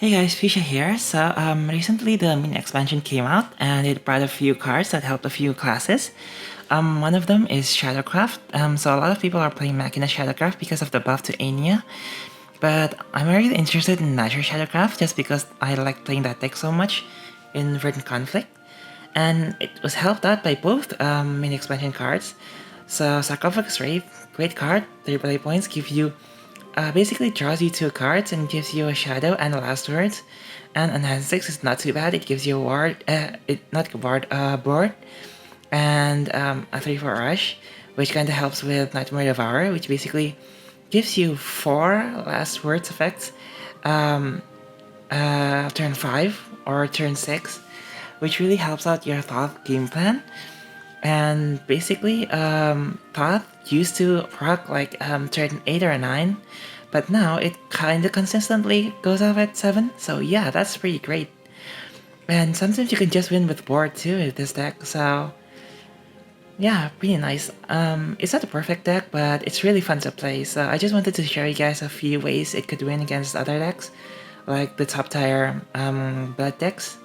Hey guys, Fuchsia here. So recently the mini expansion came out and it brought a few cards that help a few classes. One of them is Shadowcraft. So a lot of people are playing Machina Shadowcraft because of the buff to Anya. But I'm really interested in Natura Shadowcraft just because I like playing that deck so much in Verdant Conflict. And it was helped out by both mini expansion cards. So Sarcophagus Wraith, great card, 3 play points, give you basically draws you 2 cards and gives you a shadow and a last words. And Enhance 6 is not too bad, it gives you a ward, not a ward, board. And a 3-4 rush, which kinda helps with Nightmare Devourer, which basically gives you 4 last words effects turn 5 or turn 6, which really helps out your Thoth game plan. And basically, Thoth used to proc like turn 8 or 9, but now it kinda consistently goes off at 7, so yeah, that's pretty great. And sometimes you can just win with board too with this deck, so yeah, pretty nice. It's not a perfect deck, but it's really fun to play, so I just wanted to show you guys a few ways it could win against other decks, like the top tier blood decks.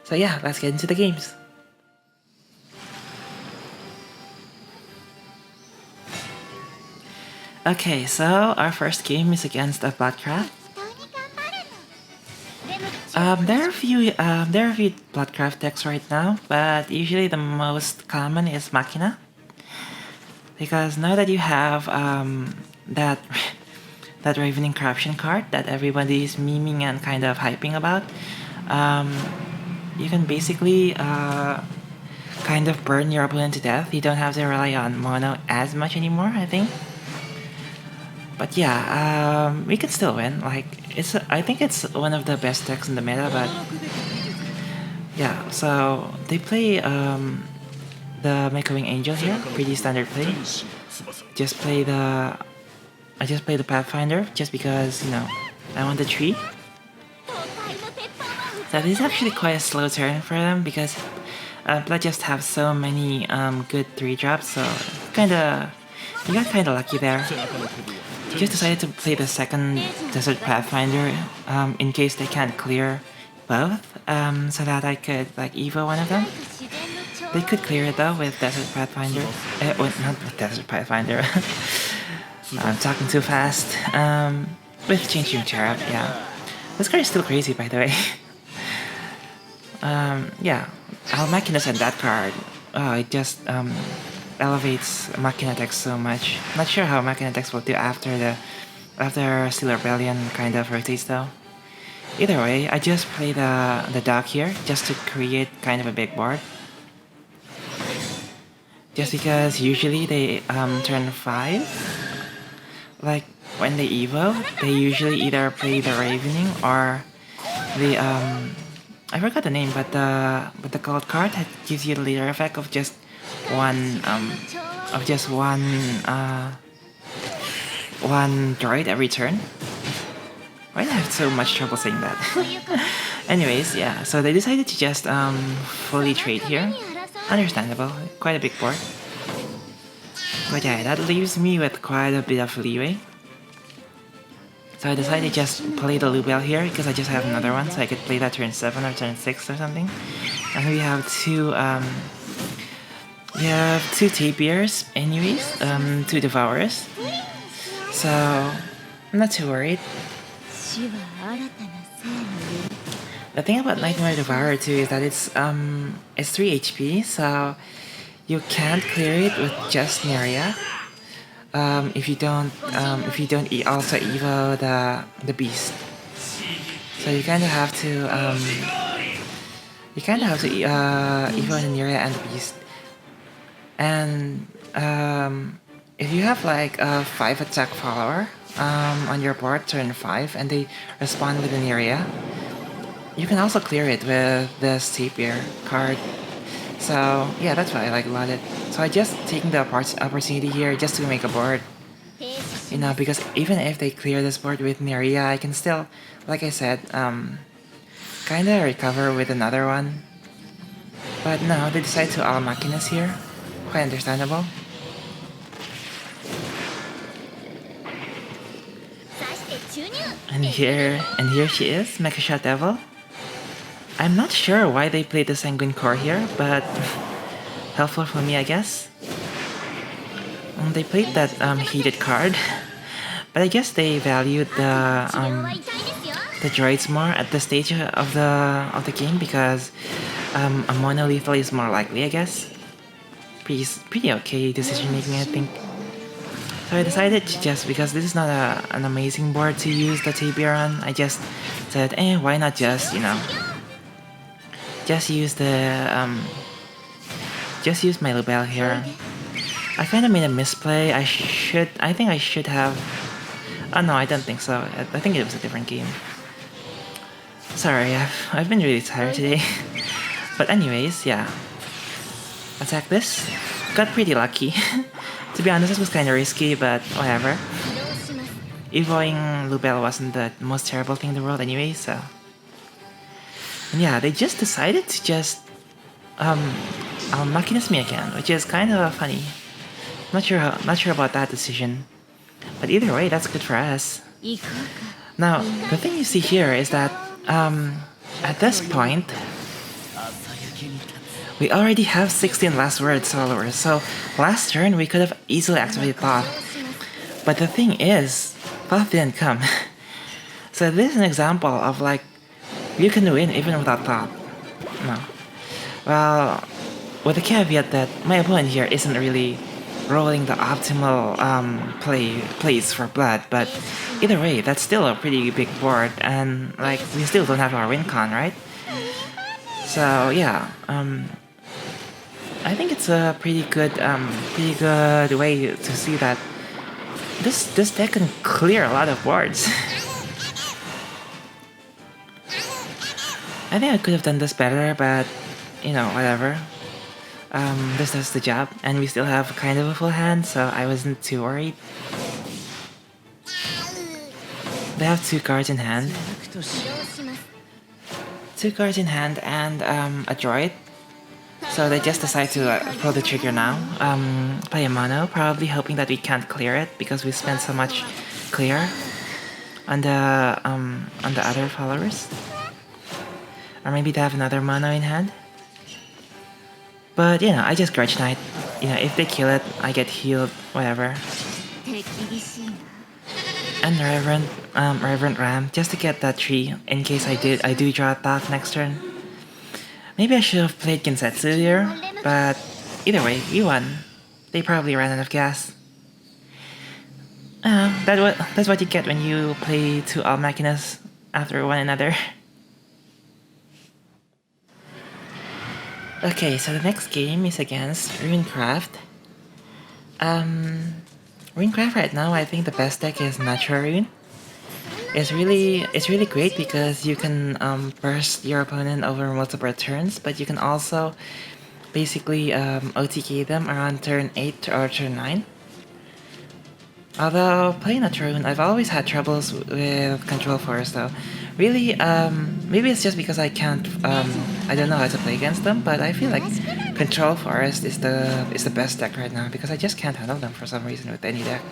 So yeah, let's get into the games. Okay, so our first game is against a Bloodcraft. There are a few Bloodcraft decks right now, but usually the most common is Machina. Because now that you have that that Ravening Corruption card that everybody is memeing and kind of hyping about, you can basically kind of burn your opponent to death. You don't have to rely on mono as much anymore, I think. But yeah, we can still win. Like I think it's one of the best decks in the meta. But yeah, so they play the Echoing Angel here, pretty standard play. I just play the Pathfinder just because I want the tree. That is actually quite a slow turn for them because Blood just have so many good 3-drops, so you got kinda lucky there. Just decided to play the second Desert Pathfinder in case they can't clear both, so that I could like Evo one of them. They could clear it though with Desert Pathfinder. Well, not with Desert Pathfinder. I'm talking too fast. With Changing Cherub, yeah. This card is still crazy, by the way. Yeah, Machina said that card. Oh, it just elevates Machina decks so much. Not sure how Machina decks will do after Steel Rebellion kind of rotates though. Either way, I just play the dog here just to create kind of a big board. Just because usually they turn 5. Like when they evo, they usually either play the Ravening or the I forgot the name, but the gold card that gives you the leader effect of just one droid every turn. Why do I have so much trouble saying that? Anyways, yeah, so they decided to just fully trade here. Understandable, quite a big board. But yeah, that leaves me with quite a bit of leeway. So I decided to just play the Lubel here because I just have another one, so I could play that turn 7 or turn 6 or something. And we have two Tapirs anyways, 2 Devourers. So I'm not too worried. The thing about Nightmare Devourer too is that it's 3 HP, so you can't clear it with just Natura. If you don't also evo the beast, so you kind of have to evo the Natura and the beast. And if you have like a 5 attack follower on your board turn 5 and they respond with an area, you can also clear it with this Tapir card. So yeah, that's what I like about it. So I just taking the opportunity here just to make a board. Because even if they clear this board with Natura, I can still, like I said, kinda recover with another one. But no, they decide to all Machinas here. Quite understandable. And here she is, Mecha Shot Devil. I'm not sure why they played the Sanguine Core here, but helpful for me, I guess. They played that heated card, but I guess they valued the droids more at the stage of the game because a mono-lethal is more likely, I guess. Pretty okay decision making, I think. So I decided to just, because this is not an amazing board to use the Tabir on, I just said, why not just, just use my Lubel here. I kind of made a misplay. I think I should have. Oh no, I don't think so. I think it was a different game. Sorry, I've been really tired today. But anyways, yeah. Attack this. Got pretty lucky. To be honest, this was kind of risky, but whatever. Evoing Lubel wasn't the most terrible thing in the world anyway, so. And yeah, they just decided to just Machinas me again, which is kind of funny. Not sure about that decision, but either way, that's good for us. Now, the thing you see here is that at this point, we already have 16 last words followers, so last turn we could have easily activated Thoth. But the thing is, Thoth didn't come. So this is an example of like, you can win even without Thoth. No. Well, with the caveat that my opponent here isn't really rolling the optimal plays for Blood, but either way, that's still a pretty big board, and like, we still don't have our win con, right? So yeah, I think it's a pretty good way to see that this deck can clear a lot of boards. I think I could have done this better, but whatever. This does the job, and we still have kind of a full hand, so I wasn't too worried. They have 2 cards in hand. 2 cards in hand and a droid. So they just decide to pull the trigger now. Play a mono, probably hoping that we can't clear it because we spent so much clear on the other followers. Or maybe they have another mono in hand. But I just Grudge Knight. If they kill it, I get healed, whatever. And Reverend Ram, just to get that tree in case I do draw a Thoth next turn. Maybe I should have played Gensetsu here, but either way, we won. They probably ran out of gas. That's what you get when you play 2 all Machinas after one another. Okay, so the next game is against Runecraft. Runecraft right now, I think the best deck is Natura Rune. It's really great because you can burst your opponent over multiple turns, but you can also basically OTK them around turn 8 or turn 9. Although playing Natura Rune, I've always had troubles with Control Force though. Really, maybe it's just because I can't, I don't know how to play against them, but I feel like Control Forest is the best deck right now because I just can't handle them for some reason with any deck.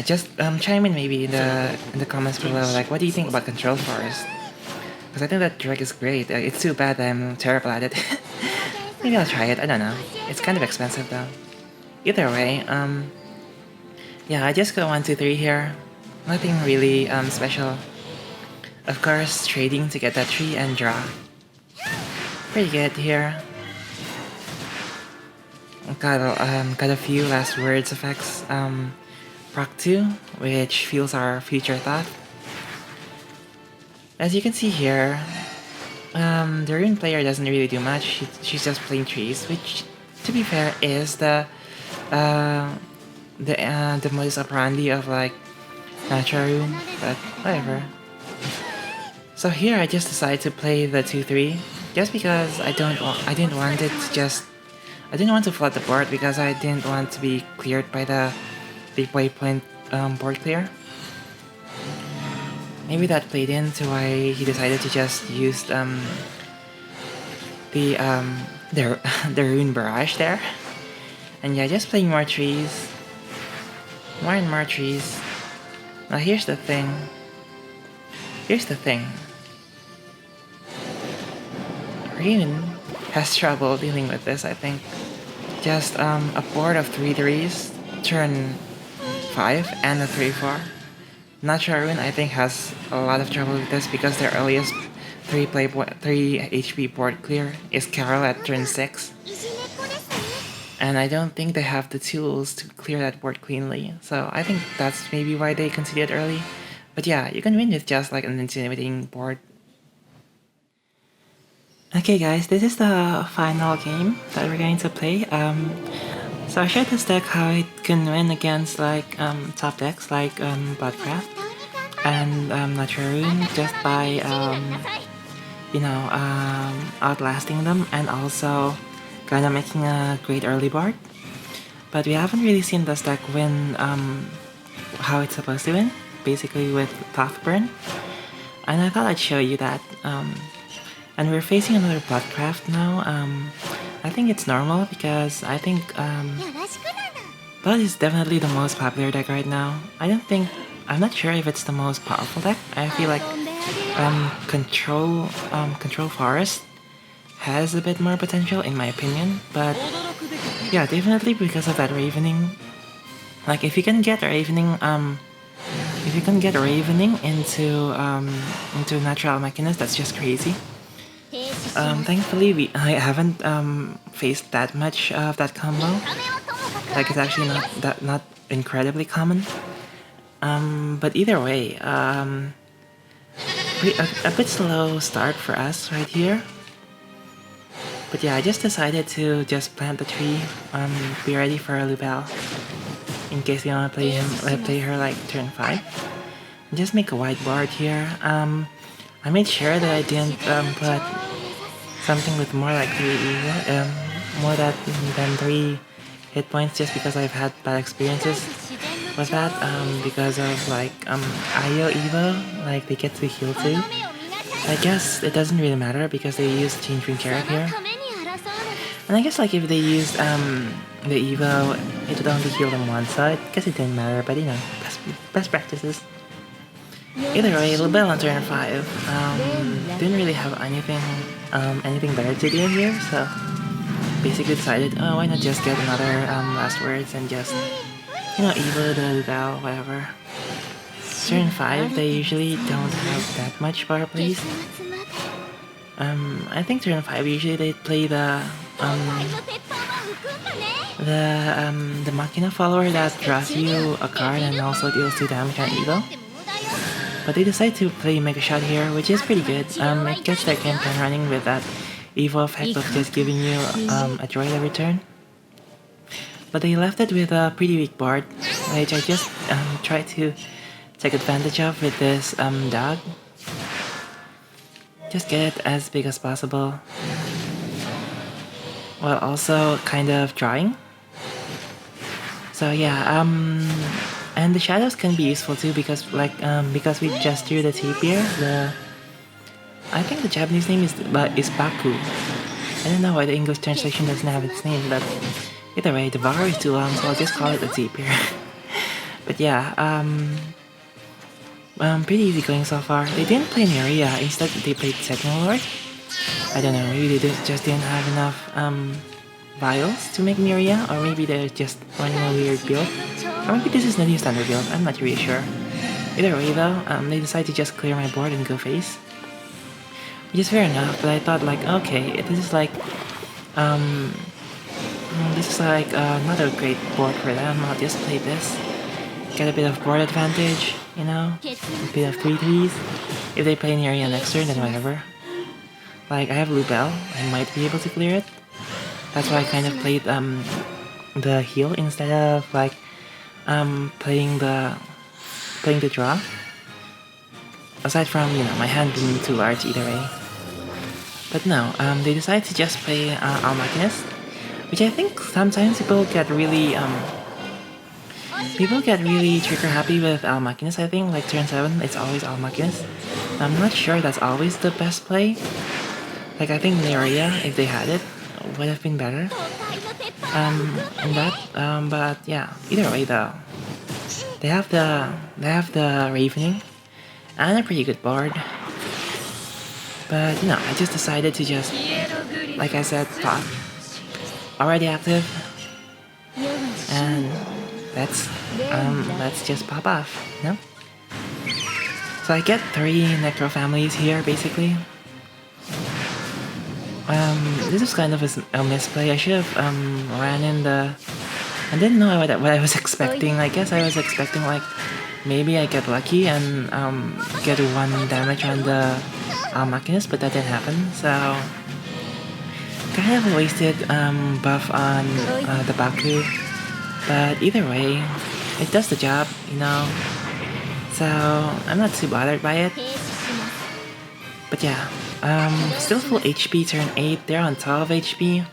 Just chime in maybe in the comments below, like, what do you think about Control Forest? Because I think that deck is great. It's too bad that I'm terrible at it. Maybe I'll try it, I don't know. It's kind of expensive though. Either way, yeah, I just go 1, 2, 3 here. Nothing really special. Of course, trading to get that tree and draw. Pretty good here. Got a few last words effects. Proc 2, which fuels our future Thoth. As you can see here, the Rune player doesn't really do much. She's just playing trees, which, to be fair, is the modus operandi of like Natura Rune, but whatever. So here I just decided to play the 2-3, just because I didn't want to flood the board because I didn't want to be cleared by the waypoint board clear. Maybe that played into why he decided to just use the Rune Barrage there. And yeah, just playing more trees. More and more trees. Now here's the thing. Rune has trouble dealing with this, I think. Just a board of 3/3s, turn 5 and a 3/4. Natura Rune, I think, has a lot of trouble with this because their earliest 3 HP board clear is Carol at turn 6. And I don't think they have the tools to clear that board cleanly, so I think that's maybe why they conceded early. But yeah, you can win with just like an intimidating board. Okay guys, this is the final game that we're going to play. So I showed this deck how it can win against like top decks like Bloodcraft and Natura Rune just by outlasting them and also kind of making a great early board. But we haven't really seen this deck win how it's supposed to win, basically with Burn. And I thought I'd show you that. And we're facing another Bloodcraft now. I think it's normal because I think Blood is definitely the most popular deck right now. I'm not sure if it's the most powerful deck. I feel like Control Forest has a bit more potential in my opinion, but yeah, definitely because of that Ravening. Like if you can get Ravening into natural Machina, that's just crazy. Thankfully I haven't faced that much of that combo. Like it's actually not incredibly common. But either way, a bit slow start for us right here. But yeah, I just decided to just plant the tree, be ready for a Lubel in case you want to play her like turn 5. And just make a white board here. I made sure that I didn't put something with more like 3 more than 3 hit points just because I've had bad experiences with that because of like IO Evo, like they get to heal too. I guess it doesn't really matter because they use Change Ring Carrot here. And I guess like if they used the Evo, it would only heal them one side. I guess it didn't matter, but you know, best practices. Either way, Lubel on turn 5 didn't really have anything better to do here, so basically decided, oh, why not just get another last words and just, you know, Evo the Lubel, whatever. Turn 5, they usually don't have that much power plays. I think turn 5 usually they play the Machina follower that draws you a card and also deals 2 damage on Evo. But they decide to play Mega Shot here, which is pretty good. It gets their game plan running with that Evo effect of just giving you a droid every turn. But they left it with a pretty weak board, which I just tried to take advantage of with this dog. Just get it as big as possible, while also kind of drawing. So yeah, and the shadows can be useful too because because we just drew the tape here. I think the Japanese name is Baku. I don't know why the English translation doesn't have its name, but either way, the vowel is too long, so I'll just call it a tape here. But yeah, pretty easy going so far. They didn't play Natura, instead they played Sentinel Lord. I don't know, maybe they just didn't have enough vials to make Natura, or maybe they're just running a weird build. Or maybe this is the new standard build, I'm not really sure. Either way though, they decided to just clear my board and go face. Which is fair enough, but I thought like, okay, this is like not a great board for them, I'll just play this. Get a bit of board advantage, you know? A bit of 3/3s. If they play Natura next turn, then whatever. Like, I have Lubel, I might be able to clear it. That's why I kind of played the heal instead of like playing the draw. Aside from, you know, my hand being too large either way. But no, they decided to just play Almachinist, which I think sometimes people get really trigger happy with Almachinist. I think like turn 7, it's always Almachinist. I'm not sure that's always the best play. Like I think Natura, if they had it, would have been better. But yeah, either way though. They have the Ravening and a pretty good board. But you know, I just decided to just, like I said, pop. Already active. And let's just pop off, you know? So I get 3 Necro families here basically. This is kind of a misplay. I should have ran in the. I didn't know what I was expecting. I guess I was expecting like maybe I get lucky and get 1 damage on the Machinist, but that didn't happen. So kind of a wasted buff on the Baku, but either way, it does the job, you know. So I'm not too bothered by it. But yeah, still full HP turn 8, they're on 12 HP.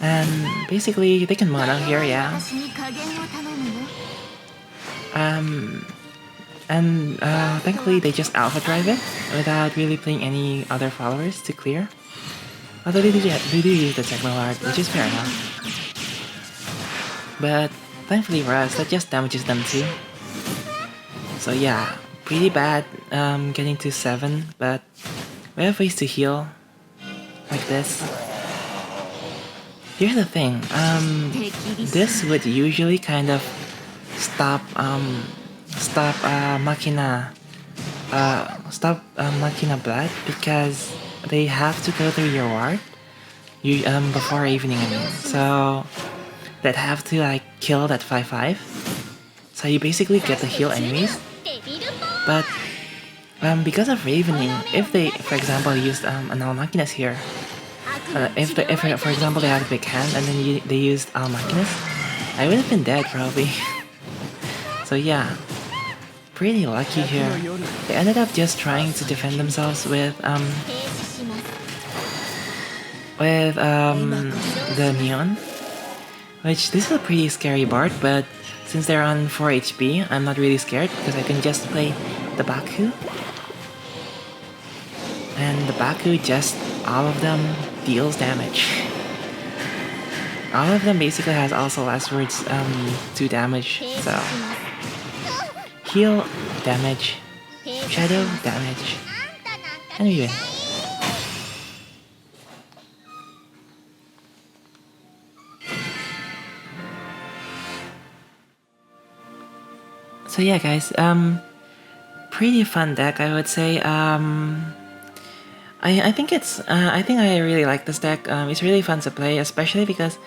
And basically they can mono here, yeah. And thankfully they just alpha drive it without really playing any other followers to clear. Although they do use the Techno Art, which is fair enough. But thankfully for us, that just damages them too. So yeah, pretty bad getting to 7, but we have ways to heal like this. Here's the thing, this would usually kind of stop Machina Blood because they have to go through your ward before evening, I mean. So that have to like kill that 5/5. So you basically get to heal enemies. But because of Ravening, if they, for example, used an Almachinas here, if for example they had a big hand and then they used Almachinas, I would have been dead probably. So yeah, pretty lucky here. They ended up just trying to defend themselves with the Neon, which this is a pretty scary board, but since they're on 4 HP, I'm not really scared because I can just play the Baku. And the Baku just, all of them deals damage. All of them basically has also last words 2 damage, so heal, damage, shadow, damage, and we win. So yeah guys, pretty fun deck I would say. I think it's I think I really like this deck. It's really fun to play, especially because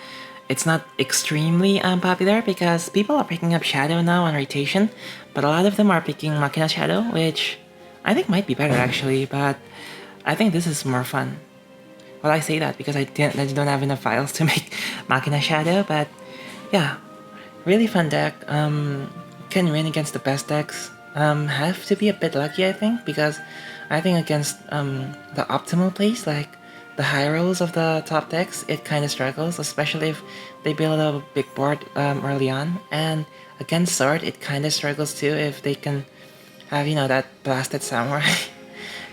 it's not extremely popular because people are picking up Shadow now on rotation, but a lot of them are picking Machina Shadow, which I think might be better actually, but I think this is more fun. Well, I say that because I don't have enough files to make Machina Shadow, but yeah, really fun deck. Can win against the best decks. Have to be a bit lucky, I think, because I think against the optimal plays, like the high rolls of the top decks, it kind of struggles, especially if they build a big board early on. And against Sword, it kind of struggles too if they can have, you know, that blasted Samurai.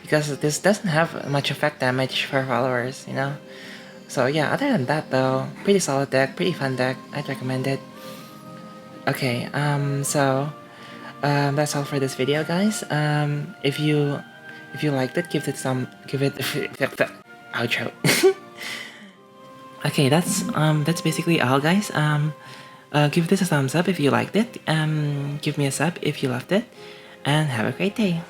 Because this doesn't have much effect damage for followers, you know. So yeah, other than that though, pretty solid deck, pretty fun deck, I'd recommend it. Okay, so that's all for this video, guys. If you liked it, give it outro. Okay, that's basically all, guys. Give this a thumbs up if you liked it. Give me a sub if you loved it, and have a great day.